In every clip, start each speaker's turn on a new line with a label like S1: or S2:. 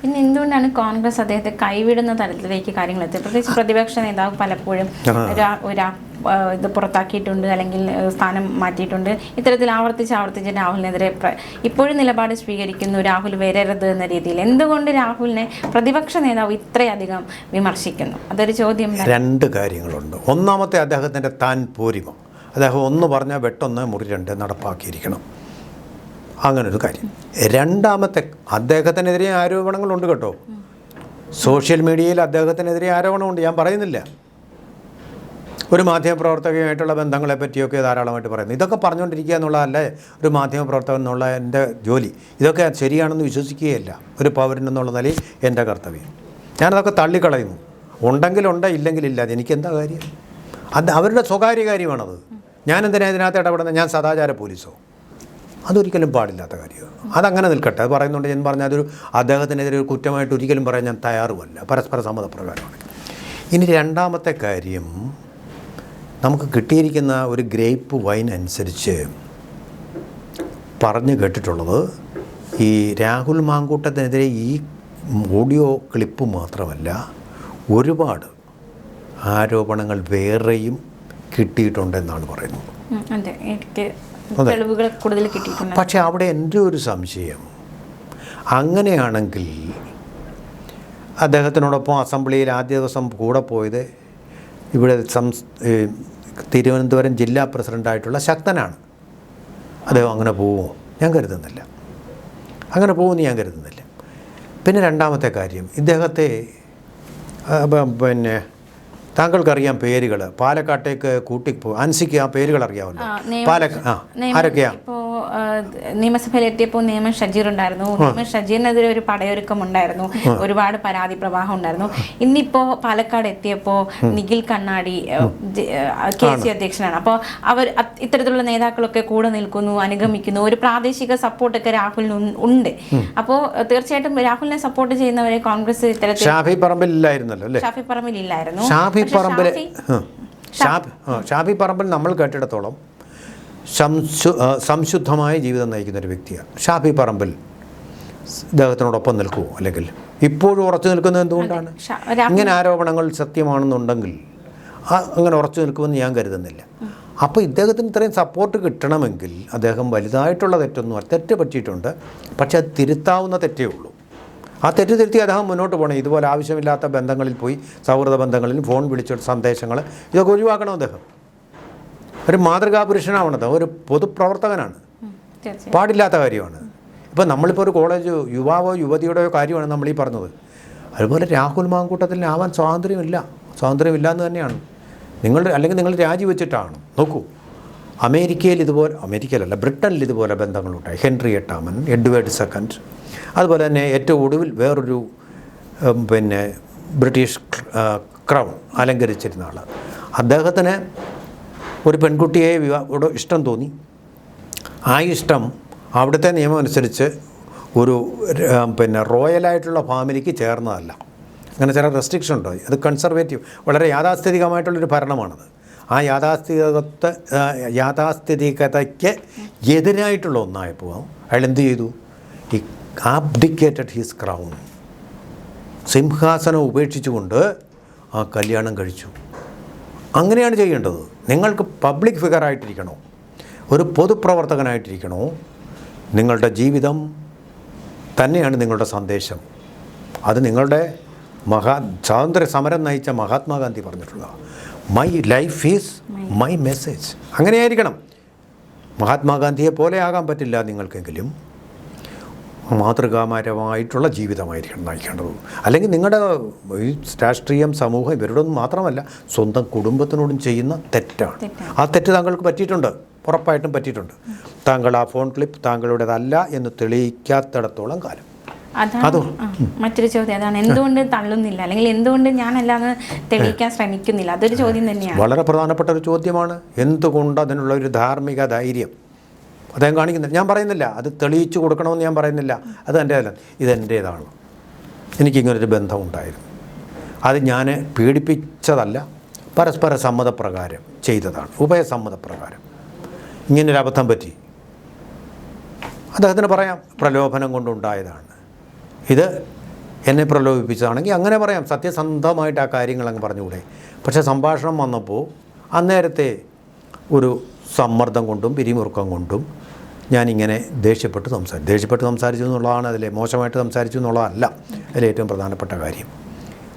S1: പിന്നെ എന്തുകൊണ്ടാണ് കോൺഗ്രസ് അദ്ദേഹത്തെ കൈവിടുന്ന തരത്തിലേക്ക് കാര്യങ്ങൾ എത്തിയത്? പ്രത്യേകിച്ച് പ്രതിപക്ഷ നേതാവ് പലപ്പോഴും ഇത് പുറത്താക്കിയിട്ടുണ്ട്, അല്ലെങ്കിൽ സ്ഥാനം മാറ്റിയിട്ടുണ്ട്. ഇത്തരത്തിൽ ആവർത്തിച്ച് രാഹുലിനെതിരെ ഇപ്പോഴും നിലപാട് സ്വീകരിക്കുന്നു, രാഹുൽ വരരുത് എന്ന രീതിയിൽ. എന്തുകൊണ്ട് രാഹുലിനെ പ്രതിപക്ഷ നേതാവ് ഇത്രയധികം വിമർശിക്കുന്നു? അതൊരു ചോദ്യം.
S2: രണ്ട് കാര്യങ്ങളുണ്ട്. ഒന്നാമത്തെ, അദ്ദേഹത്തിൻ്റെ താൻ പോരിമ. അദ്ദേഹം ഒന്ന് പറഞ്ഞാൽ വെട്ടൊന്ന് മുറി രണ്ട് നടപ്പാക്കിയിരിക്കണം, അങ്ങനൊരു കാര്യം. രണ്ടാമത്തെ, അദ്ദേഹത്തിനെതിരെ ആരോപണങ്ങളുണ്ട് കേട്ടോ. സോഷ്യൽ മീഡിയയിൽ അദ്ദേഹത്തിനെതിരെ ആരോപണമുണ്ട്, ഞാൻ പറയുന്നില്ല. ഒരു മാധ്യമപ്രവർത്തകയുമായിട്ടുള്ള ബന്ധങ്ങളെ പറ്റിയൊക്കെ ധാരാളമായിട്ട് പറയുന്നു. ഇതൊക്കെ പറഞ്ഞുകൊണ്ടിരിക്കുക എന്നുള്ളതല്ലേ ഒരു മാധ്യമപ്രവർത്തകൻ എന്നുള്ള എൻ്റെ ജോലി. ഇതൊക്കെ ശരിയാണെന്ന് വിശ്വസിക്കുകയല്ല ഒരു പൗരൻ എന്നുള്ള നിലയിൽ എൻ്റെ കർത്തവ്യം. ഞാനതൊക്കെ തള്ളിക്കളയുന്നു. ഉണ്ടെങ്കിലുണ്ട്, ഇല്ലെങ്കിലില്ല. എനിക്കെന്താ കാര്യം? അത് അവരുടെ സ്വകാര്യ കാര്യമാണത്. ഞാനെന്തിനാ ഇതിനകത്ത് ഇടപെടുന്നത്? ഞാൻ സദാചാര പോലീസോ? അതൊരിക്കലും പാടില്ലാത്ത കാര്യമാണ്. അതങ്ങനെ നിൽക്കട്ടെ. അത് പറയുന്നുണ്ട്, ഞാൻ പറഞ്ഞ അതൊരു അദ്ദേഹത്തിനെതിരെ ഒരു കുറ്റമായിട്ട് ഒരിക്കലും പറയാൻ ഞാൻ തയ്യാറുമല്ല. പരസ്പര സമ്മതപ്രകാരമാണ്. ഇനി രണ്ടാമത്തെ കാര്യം, നമുക്ക് കിട്ടിയിരിക്കുന്ന ഒരു ഗ്രേപ്പ് വൈൻ അനുസരിച്ച് പറഞ്ഞു കേട്ടിട്ടുള്ളത്, ഈ രാഹുൽ മാങ്കൂട്ടത്തിനെതിരെ ഈ ഓഡിയോ ക്ലിപ്പ് മാത്രമല്ല, ഒരുപാട് ആരോപണങ്ങൾ വേറെയും കിട്ടിയിട്ടുണ്ടെന്നാണ് പറയുന്നത്. പക്ഷേ അവിടെ എൻ്റെ ഒരു സംശയം, അങ്ങനെയാണെങ്കിൽ അദ്ദേഹത്തിനോടൊപ്പം അസംബ്ലിയിൽ ആദ്യ ദിവസം കൂടെ പോയത് ഇവിടെ തിരുവനന്തപുരം ജില്ലാ പ്രസിഡൻ്റായിട്ടുള്ള ശക്തനാണ്. അദ്ദേഹം അങ്ങനെ പോവുമോ? ഞാൻ കരുതുന്നില്ല. അങ്ങനെ പോകുമെന്ന് ഞാൻ കരുതുന്നില്ല. പിന്നെ രണ്ടാമത്തെ കാര്യം, ഇദ്ദേഹത്തെ പിന്നെ താങ്കൾക്കറിയാം പേരുകൾ, പാലക്കാട്ടേക്ക് കൂട്ടിപ്പോ അൻസിക്ക് ആ പേരുകൾ അറിയാമല്ലോ. ആരൊക്കെയാ?
S1: നിയമസഭയിൽ എത്തിയപ്പോൾ നിയമം ഷജീർ ഉണ്ടായിരുന്നു. നിയമം ഷജീറിനെതിരെ ഒരു പടയൊരുക്കം ഉണ്ടായിരുന്നു, ഒരുപാട് പരാതി പ്രവാഹം ഉണ്ടായിരുന്നു. ഇന്നിപ്പോൾ പാലക്കാട് എത്തിയപ്പോൾ നിഖിൽ കണ്ണാടി KC അധ്യക്ഷനാണ്. അപ്പോൾ അവർ ഇത്തരത്തിലുള്ള നേതാക്കളൊക്കെ കൂടെ നിൽക്കുന്നു, അനുഗമിക്കുന്നു. ഒരു പ്രാദേശിക സപ്പോർട്ടൊക്കെ രാഹുലിന് ഉണ്ട്. അപ്പോൾ തീർച്ചയായിട്ടും രാഹുലിനെ സപ്പോർട്ട് ചെയ്യുന്നവരെ കോൺഗ്രസ് ഇത്തരത്തിൽ
S2: ഷാഫി പറമ്പിലില്ലായിരുന്നല്ലോ. ഷാഫി പറമ്പിൽ നമ്മൾ കേട്ടിടത്തോളം സംശുദ്ധമായ ജീവിതം നയിക്കുന്നൊരു വ്യക്തിയാണ് ഷാഫി പറമ്പിൽ. ഇദ്ദേഹത്തിനോടൊപ്പം നിൽക്കുമോ? അല്ലെങ്കിൽ ഇപ്പോഴും ഉറച്ചു നിൽക്കുന്നത് എന്തുകൊണ്ടാണ്? ഇങ്ങനെ ആരോപണങ്ങൾ സത്യമാണെന്നുണ്ടെങ്കിൽ അങ്ങനെ ഉറച്ചു നിൽക്കുമെന്ന് ഞാൻ കരുതുന്നില്ല. അപ്പോൾ ഇദ്ദേഹത്തിന് ഇത്രയും സപ്പോർട്ട് കിട്ടണമെങ്കിൽ അദ്ദേഹം വലുതായിട്ടുള്ള തെറ്റ് പറ്റിയിട്ടുണ്ട്. പക്ഷെ അത് തിരുത്താവുന്ന തെറ്റേ ഉള്ളൂ. ആ തെറ്റ് തിരുത്തി അദ്ദേഹം മുന്നോട്ട് പോകണം. ഇതുപോലെ ആവശ്യമില്ലാത്ത ബന്ധങ്ങളിൽ പോയി, സൗഹൃദ ബന്ധങ്ങളിൽ ഫോൺ വിളിച്ചിട്ട് സന്ദേശങ്ങൾ, ഇതൊക്കെ ഒഴിവാക്കണം. അദ്ദേഹം ഒരു മാതൃകാ പുരുഷനാവണത്, ഒരു പൊതുപ്രവർത്തകനാണ്. പാടില്ലാത്ത കാര്യമാണ്. ഇപ്പം നമ്മളിപ്പോൾ ഒരു കോളേജ് യുവാവോ യുവതിയുടെയോ കാര്യമാണ് നമ്മൾ ഈ പറഞ്ഞത്. അതുപോലെ രാഹുൽ മാങ്കൂട്ടത്തിന് ആവാൻ സ്വാതന്ത്ര്യമില്ല എന്ന് തന്നെയാണ്. നിങ്ങൾ രാജിവെച്ചിട്ടാണ്. നോക്കൂ, അമേരിക്കയിലല്ല ബ്രിട്ടനിൽ ഇതുപോലെ ബന്ധങ്ങളുണ്ടായി. ഹെൻറി എട്ടാമൻ, എഡ്വേർഡ് സെക്കൻഡ്, അതുപോലെ തന്നെ ഏറ്റവും ഒടുവിൽ വേറൊരു ബ്രിട്ടീഷ് ക്രൗൺ അലങ്കരിച്ചിരുന്ന ആൾ. അദ്ദേഹത്തിന് ഒരു പെൺകുട്ടിയെ ഇഷ്ടം തോന്നി. ആ ഇഷ്ടം അവിടുത്തെ നിയമം അനുസരിച്ച് ഒരു റോയലായിട്ടുള്ള ഫാമിലിക്ക് ചേർന്നതല്ല. അങ്ങനെ ചില റെസ്ട്രിക്ഷൻ ഉണ്ട്. അത് കൺസർവേറ്റീവ്, വളരെ യാഥാസ്ഥിതികമായിട്ടുള്ളൊരു ഭരണമാണത്. ആ യാഥാസ്ഥിതികതയ്ക്ക് എതിരായിട്ടുള്ള ഒന്നായപ്പോൾ അയാൾ എന്ത് ചെയ്തു? ഈ ആബ്ഡിക്കേറ്റഡ് ഹിസ് ക്രൗൺ, സിംഹാസനം ഉപേക്ഷിച്ചുകൊണ്ട് ആ കല്യാണം കഴിച്ചു. അങ്ങനെയാണ് ചെയ്യേണ്ടത്. നിങ്ങൾക്ക് പബ്ലിക് ഫിഗറായിട്ടിരിക്കണോ, ഒരു പൊതുപ്രവർത്തകനായിട്ടിരിക്കണോ, നിങ്ങളുടെ ജീവിതം തന്നെയാണ് നിങ്ങളുടെ സന്ദേശം. അത് നിങ്ങളുടെ സ്വാതന്ത്ര്യ സമരം നയിച്ച മഹാത്മാഗാന്ധി പറഞ്ഞിട്ടുള്ള my life is my message. അങ്ങനെയായിരിക്കണം. മഹാത്മാഗാന്ധിയെ പോലെ ആകാൻ പറ്റില്ല നിങ്ങൾക്കെങ്കിലും മാതൃകാപരമായിട്ടുള്ള ജീവിതമായിരിക്കണം നയിക്കേണ്ടത്. അല്ലെങ്കിൽ നിങ്ങളുടെ ഈ രാഷ്ട്രീയം, സമൂഹം, ഇവരോടൊന്നും മാത്രമല്ല സ്വന്തം കുടുംബത്തിനോടും ചെയ്യുന്ന തെറ്റാണ്. ആ തെറ്റ് താങ്കൾക്ക് പറ്റിയിട്ടുണ്ട്, ഉറപ്പായിട്ടും പറ്റിയിട്ടുണ്ട്. താങ്കൾ ആ ഫോൺ ക്ലിപ്പ് താങ്കളുടേതല്ല എന്ന് തെളിയിക്കാത്തിടത്തോളം കാലം.
S1: മറ്റൊരു ചോദ്യം അതാണ്, എന്തുകൊണ്ട് തള്ളുന്നില്ല, അല്ലെങ്കിൽ എന്തുകൊണ്ട് ഞാനല്ലാതെ തെളിയിക്കാൻ ശ്രമിക്കുന്നില്ല? അതൊരു ചോദ്യം തന്നെയാണ്, വളരെ
S2: പ്രധാനപ്പെട്ട ഒരു ചോദ്യമാണ്. എന്തുകൊണ്ട് അതിനുള്ള ഒരു ധാർമ്മിക ധൈര്യം അദ്ദേഹം കാണിക്കുന്നില്ല? ഞാൻ പറയുന്നില്ല അത് തെളിയിച്ചു കൊടുക്കണമെന്ന് ഞാൻ പറയുന്നില്ല. അത് എൻ്റേതല്ല, ഇതെൻ്റേതാണ്. എനിക്കിങ്ങനൊരു ബന്ധമുണ്ടായിരുന്നു. അത് ഞാൻ പീഡിപ്പിച്ചതല്ല, പരസ്പര സമ്മതപ്രകാരം ചെയ്തതാണ്, ഉഭയസമ്മതപ്രകാരം. ഇങ്ങനൊരു അബദ്ധം പറ്റി, അദ്ദേഹത്തിന് പറയാം, പ്രലോഭനം കൊണ്ടുണ്ടായതാണ്. ഇത് എന്നെ പ്രലോഭിപ്പിച്ചതാണെങ്കിൽ അങ്ങനെ പറയാം, സത്യസന്ധമായിട്ട് ആ കാര്യങ്ങൾ അങ്ങ് പറഞ്ഞുകൂടെ. പക്ഷേ സംഭാഷണം വന്നപ്പോൾ അന്നേരത്തെ ഒരു സമ്മർദ്ദം കൊണ്ടും പിരിമുറുക്കം കൊണ്ടും ഞാനിങ്ങനെ ദേഷ്യപ്പെട്ട് സംസാരിച്ചു എന്നുള്ളതാണ് അതിലെ, മോശമായിട്ട് സംസാരിച്ചു എന്നുള്ളതല്ല അതിലേറ്റവും പ്രധാനപ്പെട്ട കാര്യം.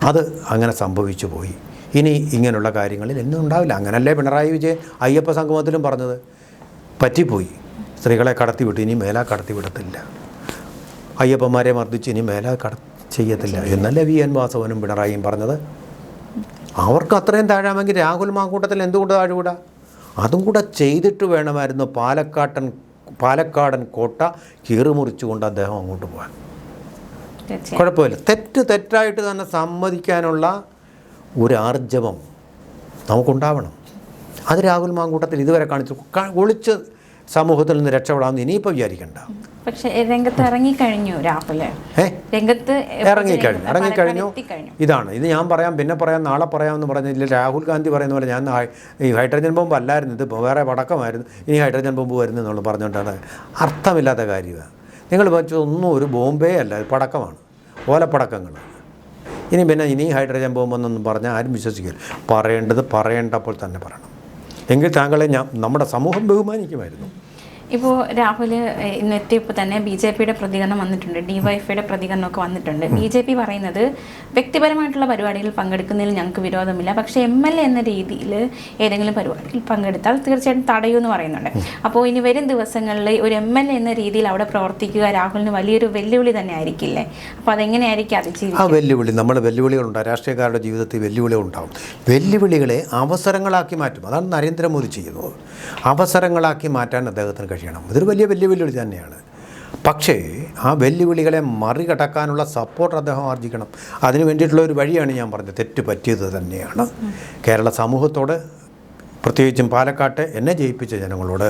S2: അത് അങ്ങനെ സംഭവിച്ചു പോയി. ഇനി ഇങ്ങനെയുള്ള കാര്യങ്ങളിൽ എന്നും ഉണ്ടാവില്ല. അങ്ങനല്ലേ പിണറായി വിജയൻ അയ്യപ്പ സംഗമത്തിലും പറഞ്ഞത്, പറ്റിപ്പോയി, സ്ത്രീകളെ കടത്തിവിട്ടു, ഇനി മേലാ കടത്തിവിടത്തില്ല, അയ്യപ്പന്മാരെ മർദ്ദിച്ച് ഇനി മേലാ ചെയ്യത്തില്ല എന്നല്ലേ വി എൻ വാസവനും പിണറായിയും പറഞ്ഞത്. അവർക്ക് അത്രയും താഴാമെങ്കിൽ രാഹുൽ മാങ്കൂട്ടത്തിൽ എന്തുകൊണ്ട് താഴുകൂടാ? അതും കൂടെ ചെയ്തിട്ട് വേണമായിരുന്നു പാലക്കാടൻ കോട്ട കീറുമുറിച്ചുകൊണ്ട് അദ്ദേഹം അങ്ങോട്ട് പോകാൻ. കുഴപ്പമില്ല, തെറ്റായിട്ട് തന്നെ സമ്മതിക്കാനുള്ള ഒരു ആർജവം നമുക്കുണ്ടാവണം. അത് രാഹുൽ മാങ്കൂട്ടത്തിൽ ഇതുവരെ കാണിച്ചു. ഒളിച്ച് സമൂഹത്തിൽ നിന്ന് രക്ഷപ്പെടാമെന്ന് ഇനിയിപ്പോൾ വിചാരിക്കണ്ട.
S1: പക്ഷേ രംഗത്ത് ഇറങ്ങിക്കഴിഞ്ഞു രാഹുൽ,
S2: ഇറങ്ങിക്കഴിഞ്ഞു. ഇതാണ് ഇത് ഞാൻ പറയാം, പിന്നെ പറയാം, നാളെ പറയാമെന്ന് പറഞ്ഞില്ല. രാഹുൽ ഗാന്ധി പറയുന്ന പോലെ ഞാൻ ഈ ഹൈഡ്രജൻ ബോംബ് അല്ലായിരുന്നു, ഇത് വേറെ പടക്കമായിരുന്നു, ഇനി ഹൈഡ്രജൻ ബോംബ് വരുന്നു എന്നുള്ള പറഞ്ഞുകൊണ്ടാണ്. അർത്ഥമില്ലാത്ത കാര്യമാണ്. നിങ്ങൾ വെച്ചൊന്നും ഒരു ബോംബേ അല്ല, ഇത് പടക്കമാണ്, ഓലപ്പടക്കങ്ങൾ. ഇനി ഹൈഡ്രജൻ ബോംബെന്നൊന്നും പറഞ്ഞാൽ ആരും വിശ്വസിക്കില്ല. പറയേണ്ടപ്പോൾ തന്നെ പറയണം. എങ്കിൽ താങ്കളെ നമ്മുടെ സമൂഹം ബഹുമാനിക്കുമായിരുന്നു.
S1: ഇപ്പോൾ രാഹുൽ ഇന്നെത്തിയപ്പോൾ തന്നെ BJP പ്രതികരണം വന്നിട്ടുണ്ട്, DYFIയുടെ പ്രതികരണമൊക്കെ വന്നിട്ടുണ്ട്. BJP പറയുന്നത് വ്യക്തിപരമായിട്ടുള്ള പരിപാടികളിൽ പങ്കെടുക്കുന്നതിൽ ഞങ്ങൾക്ക് വിരോധമില്ല, പക്ഷേ MLA എന്ന രീതിയിൽ ഏതെങ്കിലും പരിപാടിയിൽ പങ്കെടുത്താൽ തീർച്ചയായിട്ടും തടയുമെന്ന് പറയുന്നുണ്ട്. അപ്പോൾ ഇനി വരും ദിവസങ്ങളിൽ ഒരു MLA എന്ന രീതിയിൽ അവിടെ പ്രവർത്തിക്കുക രാഹുലിന് വലിയൊരു വെല്ലുവിളി തന്നെ ആയിരിക്കില്ലേ? അപ്പോൾ അതെങ്ങനെയായിരിക്കും അതിജീവിക്കുക?
S2: വെല്ലുവിളി, നമ്മുടെ വെല്ലുവിളികളുണ്ടാകും, രാഷ്ട്രീയക്കാരുടെ ജീവിതത്തിൽ വെല്ലുവിളികളുണ്ടാകും. വെല്ലുവിളികളെ അവസരങ്ങളാക്കി മാറ്റും. അതാണ് നരേന്ദ്രമോദി ചെയ്യുന്നത്. അവസരങ്ങളാക്കി മാറ്റാൻ അദ്ദേഹത്തിന് കഴിയണം. ഇതൊരു വലിയ വെല്ലുവിളി തന്നെയാണ്. പക്ഷേ ആ വെല്ലുവിളികളെ മറികടക്കാനുള്ള സപ്പോർട്ട് അദ്ദേഹം ആർജിക്കണം. അതിന് വേണ്ടിയിട്ടുള്ള ഒരു വഴിയാണ് ഞാൻ പറഞ്ഞത്. തെറ്റ് പറ്റിയത് തന്നെയാണ്. കേരള സമൂഹത്തോട്, പ്രത്യേകിച്ചും പാലക്കാട്ടെ എന്നെ ജയിപ്പിച്ച ജനങ്ങളോട്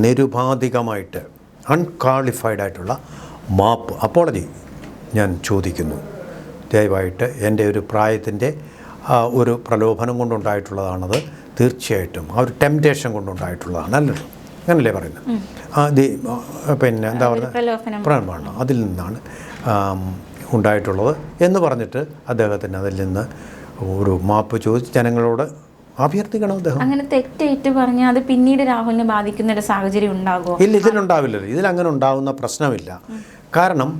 S2: നിരുപാധികമായിട്ട് അൺക്വാളിഫൈഡ് മാപ്പ്, അപ്പോളജി ഞാൻ ചോദിക്കുന്നു. ദയവായിട്ട് എൻ്റെ ഒരു പ്രായത്തിൻ്റെ ഒരു പ്രലോഭനം കൊണ്ടുണ്ടായിട്ടുള്ളതാണത്. തീർച്ചയായിട്ടും ആ ഒരു ടെംപ്റ്റേഷൻ കൊണ്ടുണ്ടായിട്ടുള്ളതാണ്. അല്ലല്ലോ, അങ്ങനല്ലേ പറയുന്നത്? പിന്നെ എന്താ പറയുക, പ്രലോഭനം അതിൽ നിന്നാണ് ഉണ്ടായിട്ടുള്ളത് എന്ന് പറഞ്ഞിട്ട് അദ്ദേഹത്തിന് അതിൽ നിന്ന് ഒരു മാപ്പ് ചോദിച്ച് ജനങ്ങളോട് അഭ്യർത്ഥിക്കണം. അദ്ദേഹം അങ്ങനെ
S1: തെറ്റേറ്റ് പറഞ്ഞാൽ അത് പിന്നീട് രാഹുലിനെ ബാധിക്കുന്ന ഒരു സാഹചര്യം ഉണ്ടാകുമോ?
S2: ഇല്ല, ഇതിലുണ്ടാവില്ലല്ലോ. ഇതിലങ്ങനെ ഉണ്ടാകുന്ന പ്രശ്നമില്ല. കാരണം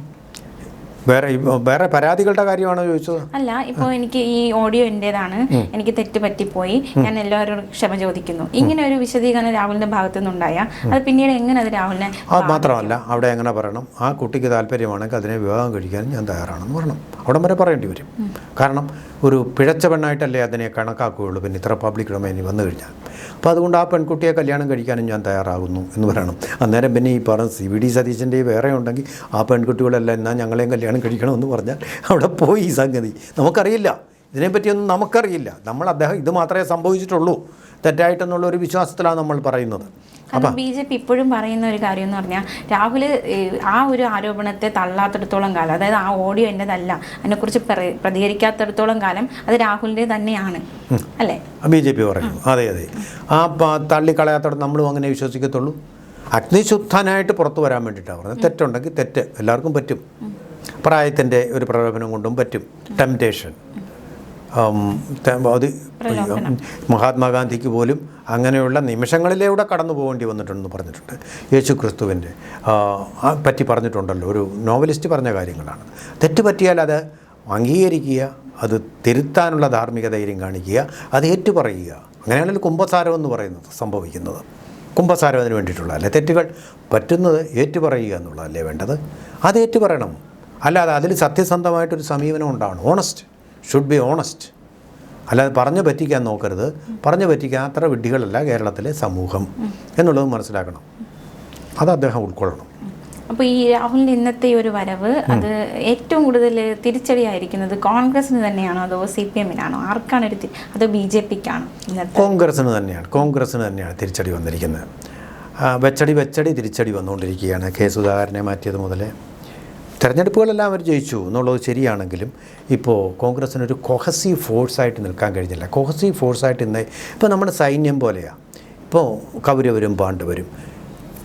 S2: വേറെ പരാതികളുടെ കാര്യമാണോ ചോദിച്ചത്?
S1: അല്ല, ഇപ്പോൾ എനിക്ക് ഈ ഓഡിയോ എൻ്റേതാണ്, എനിക്ക് തെറ്റ് പറ്റിപ്പോയി, ഞാൻ എല്ലാവരോടും ക്ഷമ ചോദിക്കുന്നു, ഇങ്ങനെ ഒരു വിശദീകരണം രാഹുലിന്റെ ഭാഗത്തു നിന്നുണ്ടായാൽ അത് പിന്നീട് എങ്ങനെ അത് രാഹുലിനെ?
S2: അത് മാത്രമല്ല, അവിടെ എങ്ങനെ പറയണം, ആ കുട്ടിക്ക് താല്പര്യമാണെങ്കിൽ അതിനെ വിവാഹം കഴിക്കാൻ ഞാൻ തയ്യാറാണെന്ന് പറയണം. അവിടെ വരെ പറയേണ്ടി വരും. കാരണം ഒരു പിഴച്ച പെണ്ണായിട്ടല്ലേ അതിനെ കണക്കാക്കുകയുള്ളൂ. പിന്നെ ഇത്ര പബ്ലിക് ഡൊമൈനിൽ വന്നു കഴിഞ്ഞാൽ. അപ്പോൾ അതുകൊണ്ട് ആ പെൺകുട്ടിയെ കല്യാണം കഴിക്കാനും ഞാൻ തയ്യാറാകുന്നു എന്ന് പറയണം. അന്നേരം പിന്നെ ഈ പറഞ്ഞ CVD സതീശൻ്റെ വേറെ ഉണ്ടെങ്കിൽ ആ പെൺകുട്ടികളെല്ലാം എന്നാൽ ഞങ്ങളെയും കല്യാണം കഴിക്കണമെന്ന് പറഞ്ഞാൽ അവിടെ പോയി ഈ സംഗതി. നമുക്കറിയില്ല, ഇതിനെപ്പറ്റിയൊന്നും നമുക്കറിയില്ല. അദ്ദേഹം ഇത് മാത്രമേ സംഭവിച്ചിട്ടുള്ളൂ തെറ്റായിട്ടെന്നുള്ളൊരു വിശ്വാസത്തിലാണ് നമ്മൾ പറയുന്നത്.
S1: കാരണം BJP ഇപ്പോഴും പറയുന്ന ഒരു കാര്യം എന്ന് പറഞ്ഞാൽ രാഹുൽ ആ ഒരു ആരോപണത്തെ തള്ളാത്തിടത്തോളം കാലം, അതായത് ആ ഓഡിയോ എൻ്റെതല്ല, അതിനെക്കുറിച്ച് പ്രതികരിക്കാത്തിടത്തോളം കാലം അത് രാഹുലിൻ്റെ തന്നെയാണ്, അല്ലേ? BJP
S2: പറയുന്നു. അതെ, ആ തള്ളിക്കളയാത്തിടത്ത് നമ്മളും അങ്ങനെ വിശ്വസിക്കത്തുള്ളൂ. അഗ്നിശുദ്ധനായിട്ട് പുറത്തു വരാൻ വേണ്ടിയിട്ടാണ് പറഞ്ഞത്. തെറ്റുണ്ടെങ്കിൽ തെറ്റ് എല്ലാവർക്കും പറ്റും. പ്രായത്തിൻ്റെ ഒരു പ്രലോഭനം കൊണ്ടും പറ്റും. ടെംപ്റ്റേഷൻ, അത് മഹാത്മാഗാന്ധിക്ക് പോലും അങ്ങനെയുള്ള നിമിഷങ്ങളിലൂടെ കടന്നു പോകേണ്ടി വന്നിട്ടുണ്ടെന്ന് പറഞ്ഞിട്ടുണ്ട്. യേശു ക്രിസ്തുവിൻ്റെ പറ്റി പറഞ്ഞിട്ടുണ്ടല്ലോ, ഒരു നോവലിസ്റ്റ് പറഞ്ഞ കാര്യങ്ങളാണ്. തെറ്റ് പറ്റിയാൽ അത് അംഗീകരിക്കുക, അത് തിരുത്താനുള്ള ധാർമ്മിക ധൈര്യം കാണിക്കുക, അത് ഏറ്റുപറയുക. അങ്ങനെയാണെങ്കിൽ കുംഭസാരം എന്ന് പറയുന്നത് സംഭവിക്കുന്നത്. കുംഭസാരം അതിന് വേണ്ടിയിട്ടുള്ളതല്ലേ. തെറ്റുകൾ പറ്റുന്നത് ഏറ്റുപറയുക എന്നുള്ളതല്ലേ വേണ്ടത്. അത് ഏറ്റുപറയണം. അല്ലാതെ അതിൽ സത്യസന്ധമായിട്ടൊരു സമീപനം ഉണ്ടാവണം. Honest, should be honest. അല്ലാതെ പറഞ്ഞു പറ്റിക്കാൻ നോക്കരുത്. പറഞ്ഞു പറ്റിക്കാൻ അത്ര വിഡ്ഢികളല്ല കേരളത്തിലെ സമൂഹം എന്നുള്ളത് മനസ്സിലാക്കണം. അത് അദ്ദേഹം ഉൾക്കൊള്ളണം.
S1: അപ്പോൾ ഈ രാഹുലിൻ്റെ ഇന്നത്തെ ഒരു വരവ് അത് ഏറ്റവും കൂടുതൽ തിരിച്ചടിയായിരിക്കുന്നത് കോൺഗ്രസിന് തന്നെയാണോ അതോ CPM-നാണോ? ആർക്കാണ് അതോ BJP-ക്കാണോ?
S2: കോൺഗ്രസിന് തന്നെയാണ് തിരിച്ചടി വന്നിരിക്കുന്നത്. വെച്ചടി തിരിച്ചടി വന്നുകൊണ്ടിരിക്കുകയാണ്. കെ സുധാകരനെ മാറ്റിയത് മുതലേ തെരഞ്ഞെടുപ്പുകളെല്ലാം അവർ ജയിച്ചു എന്നുള്ളത് ശരിയാണെങ്കിലും ഇപ്പോൾ കോൺഗ്രസ്സിനൊരു കൊഹസീവ് ഫോഴ്സായിട്ട് നിൽക്കാൻ കഴിഞ്ഞില്ല. കൊഹസീവ് ഫോഴ്സായിട്ട് ഇപ്പോൾ നമ്മുടെ സൈന്യം പോലെയാണ്. ഇപ്പോൾ കൗരവരും പാണ്ഡവരും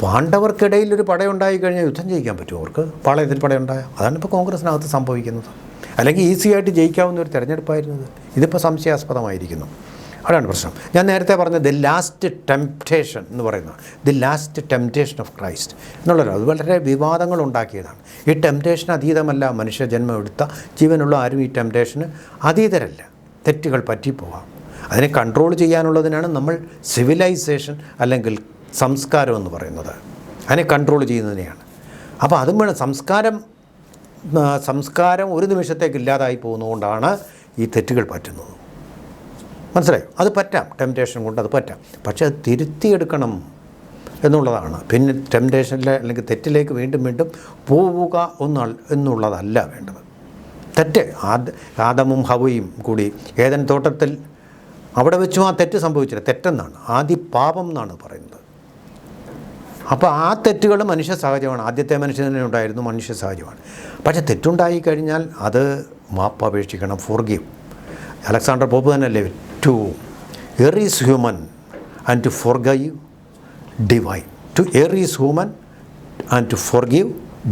S2: പാണ്ഡവർക്കിടയിൽ ഒരു പടയുണ്ടായി കഴിഞ്ഞാൽ യുദ്ധം ജയിക്കാൻ പറ്റുമോ അവർക്ക്? പാളയത്തിൽ പടയുണ്ടായ അതാണ് ഇപ്പോൾ കോൺഗ്രസിനകത്ത് സംഭവിക്കുന്നത്. അല്ലെങ്കിൽ ഈസി ആയിട്ട് ജയിക്കാവുന്ന ഒരു തെരഞ്ഞെടുപ്പായിരുന്നത്. ഇതിപ്പോൾ സംശയാസ്പദമായിരിക്കുന്നു. അതാണ് പ്രശ്നം. ഞാൻ നേരത്തെ പറഞ്ഞ ദി ലാസ്റ്റ് ടെംപ്റ്റേഷൻ എന്ന് പറയുന്നത്, the last temptation of Christ എന്നുള്ളത് അത് വളരെ വിവാദങ്ങൾ ഉണ്ടാക്കിയതാണ്. ഈ ടെംപ്റ്റേഷൻ അതീതമല്ല. മനുഷ്യജന്മം എടുത്ത ജീവനുള്ള ആരും ഈ ടെംപ്റ്റേഷന് അതീതരല്ല. തെറ്റുകൾ പറ്റിപ്പോവാം. അതിനെ കൺട്രോൾ ചെയ്യാനുള്ളതിനാണ് നമ്മൾ സിവിലൈസേഷൻ അല്ലെങ്കിൽ സംസ്കാരം എന്ന് പറയുന്നത്. അതിനെ കൺട്രോൾ ചെയ്യുന്നതിനെയാണ്. അപ്പോൾ അതും വേണം. സംസ്കാരം ഒരു നിമിഷത്തേക്ക് ഇല്ലാതായി പോകുന്നതുകൊണ്ടാണ് ഈ തെറ്റുകൾ പറ്റുന്നത്. മനസ്സിലായോ? അത് പറ്റാം, ടെംപ്റ്റേഷൻ കൊണ്ട് അത് പറ്റാം. പക്ഷെ അത് തിരുത്തിയെടുക്കണം എന്നുള്ളതാണ്. പിന്നെ ടെംപ്റ്റേഷനിലെ അല്ലെങ്കിൽ തെറ്റിലേക്ക് വീണ്ടും വീണ്ടും പോവുക എന്നുള്ളതല്ല വേണ്ടത്. തെറ്റ് ആദമും ഹവയും കൂടി ഏദൻ തോട്ടത്തിൽ അവിടെ വെച്ചും ആ തെറ്റ് സംഭവിച്ചില്ല. തെറ്റെന്നാണ്, ആദ്യ പാപം എന്നാണ് പറയുന്നത്. അപ്പോൾ ആ തെറ്റുകൾ മനുഷ്യ സഹജമാണ്. ആദ്യത്തെ മനുഷ്യനെ ഉണ്ടായിരുന്നു, മനുഷ്യ സഹജമാണ്. പക്ഷേ തെറ്റുണ്ടായി കഴിഞ്ഞാൽ അത് മാപ്പപേക്ഷിക്കണം, ഫോർഗീവ്. അലക്സാണ്ടർ പോപ്പ് തന്നെയല്ലേ, to err is human and to forgive divine. To err is human and to forgive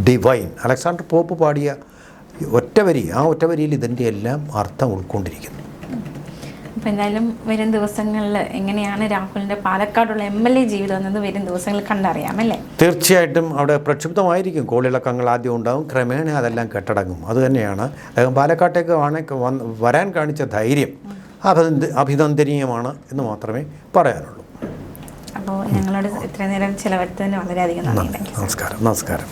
S2: divine. Alexander Pope പാടിയ ഒറ്റവരി, ആ ഒറ്റവരിയിൽ ഇതിൻ്റെ എല്ലാം അർത്ഥം ഉൾക്കൊണ്ടിരിക്കുന്നു.
S1: അപ്പോൾ എന്തായാലും വരും ദിവസങ്ങളിൽ എങ്ങനെയാണ് രാഹുലിൻ്റെ പാലക്കാടുള്ള MLA ജീവിതം എന്നത് വരും ദിവസങ്ങളിൽ കണ്ടറിയാം അല്ലേ?
S2: തീർച്ചയായിട്ടും അവിടെ പ്രക്ഷുബ്ധമായിരിക്കും. കോളിളക്കങ്ങൾ ആദ്യം ഉണ്ടാകും, ക്രമേണ അതെല്ലാം കെട്ടടങ്ങും. അതുതന്നെയാണ് അദ്ദേഹം പാലക്കാട്ടേക്ക് വരാൻ കാണിച്ച ധൈര്യം അഭിനന്ദനീയമാണ് എന്ന് മാത്രമേ പറയാനുള്ളൂ.
S1: അപ്പോൾ ഞങ്ങളോട് ഇത്രയും നേരം ചിലവെടുത്തതിന് വളരെയധികം നന്ദി.
S2: നമസ്കാരം.